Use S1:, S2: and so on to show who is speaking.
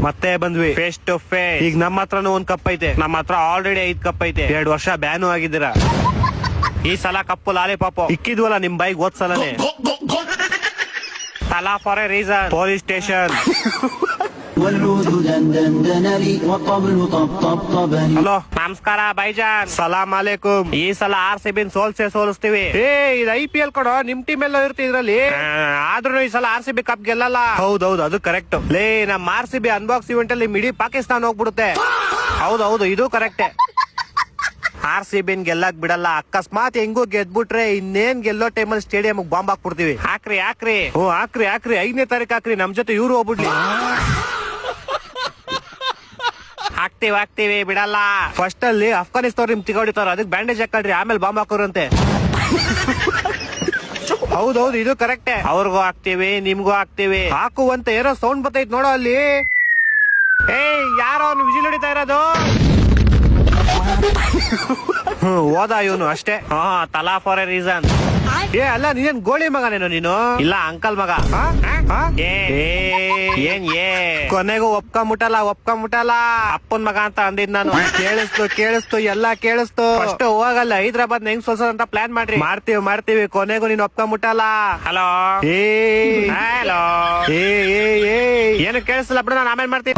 S1: ಮತ್ತೆ ಬಂದ್ವಿ face to face. ಈಗ ನಮ್ಮ ಹತ್ರನೂ ಒಂದ್ ಕಪ್ ಐತೆ, ನಮ್ಮ ಹತ್ರ ಆಲ್ರೆಡಿ 5 ಕಪ್ ಐತೆ. 2 ವರ್ಷ ಬ್ಯಾನು ಆಗಿದ್ದೀರಾ. ಈ ಸಲ ಕಪ್ಪು ಲಾಲಿಪಾಪು ಇಕ್ಕಿದ್ವಲ್ಲ ನಿಮ್ ಬೈಕ್ ಓದ್ಸಲನೆ. ತಲಾ for A reason. Police station. Hello ನಮಸ್ಕಾರ ಬೈಜಾನ್. ಸಲಾಂ ಅಲೈಕುಂ. ಈ ಸಲ RCB ಸೋಲಿಸ್ತೀವಿ. ಇದು IPL ಕೊಡೋ, ನಿಮ್ ಟೀಮ್ ಎಲ್ಲ ಇರುತ್ತೆ ಇದ್ರಲ್ಲಿ. ಆದ್ರೂ ಈ ಸಲ RCB ಕಪ್ ಗೆಲ್ಲಲ್ಲ. ಹೌದೌದು, ಅದು ಕರೆಕ್ಟ್. ಲೇ ನಮ್ RCB ಅನ್ಬಾಕ್ಸ್ ಇವೆಂಟ್ ಅಲ್ಲಿ ಮಿಡಿ ಪಾಕಿಸ್ತಾನ ಹೋಗ್ಬಿಡುತ್ತೆ. ಹೌದೌದು, ಇದು ಕರೆಕ್ಟೇ. RCB ಗೆಲ್ಲಕ್ ಬಿಡಲ್ಲ. ಅಕಸ್ಮಾತ್ ಹೆಂಗು ಗೆದ್ಬಿಟ್ರೆ ಇನ್ನೇನ್ ಗೆಲ್ಲೋ ಟೈಮಲ್ಲಿ ಸ್ಟೇಡಿಯಂ ಬಾಂಬ್ ಹಾಕ್ಬಿಡ್ತೀವಿ. ಹಾಕ್ರಿ ಹ್ಞೂ ಹಾಕ್ರಿ 5ನೇ ತಾರೀಕು ಹಾಕ್ರಿ. ನಮ್ ಜೊತೆ ಇವ್ರು ಹೋಗ್ಬಿಡ್ಲಿ. ಹಾಕ್ತಿವಿ ಬಿಡಲ್ಲ. ಫಸ್ಟ್ ಅಲ್ಲಿ ಅಫ್ಘಾನಿಸ್ತಾನ ನಿಮ್ ತಿಗೋಡಿತಾರ, ಅದಕ್ಕೆ ಬ್ಯಾಂಡೇಜ್ ಹಾಕಳ್ರಿ, ಆಮೇಲೆ ಬಾಂಬ್ ಹಾಕೋರಂತೆ. ಹೌದೌದು, ಇದು ಕರೆಕ್ಟೇ. ಅವ್ರಿಗೂ ಹಾಕ್ತಿವಿ, ನಿಮ್ಗೂ ಹಾಕ್ತಿವಿ. ಹಾಕುವಂತ ಏನೋ ಸೌಂಡ್ ಬರ್ತೈತ್ ನೋಡೋ ಅಲ್ಲಿ. ಯಾರೋ ಅವ್ನು ವಿಜಿಲ್ ಹೊಡಿತಾ ಇರೋದು. ಹೋದ ಇವನು ಅಷ್ಟೇ. ತಲಾ ಫಾರ್ ಎ ರೀಸನ್. ಅಲ್ಲ ನೀನೇನ್ ಗೋಳಿ ಮಗನೇನೋ ನೀನು? ಇಲ್ಲ ಅಂಕಲ್ ಮಗ. ಕೊನೆಗೂ ಒಪ್ಕೊಂಬಿಟ್ಟಲ್ಲ. ಅಪ್ಪನ್ ಮಗ ಅಂತ ಅಂದಿದ್ ನಾನು. ಕೇಳಿಸ್ತು ಎಲ್ಲ ಕೇಳಿಸ್ತು. ಫಸ್ಟ್ ಹೋಗಲ್ಲ ಹೈದ್ರಾಬಾದ್ ಹೆಂಗ್ ಸೋಲ್ಸೋದಂತ ಪ್ಲಾನ್ ಮಾಡ್ತೀವಿ. ಕೊನೆಗೂ ನೀನ್ ಒಪ್ಕೊಂಬಿಟ್ಟಲ್ಲ. ಹಲೋ ಏನು ಕೇಳಿಸಲ್ಲ ಬಿಡು, ನಾನು ಆಮೇಲೆ ಮಾಡ್ತೀನಿ.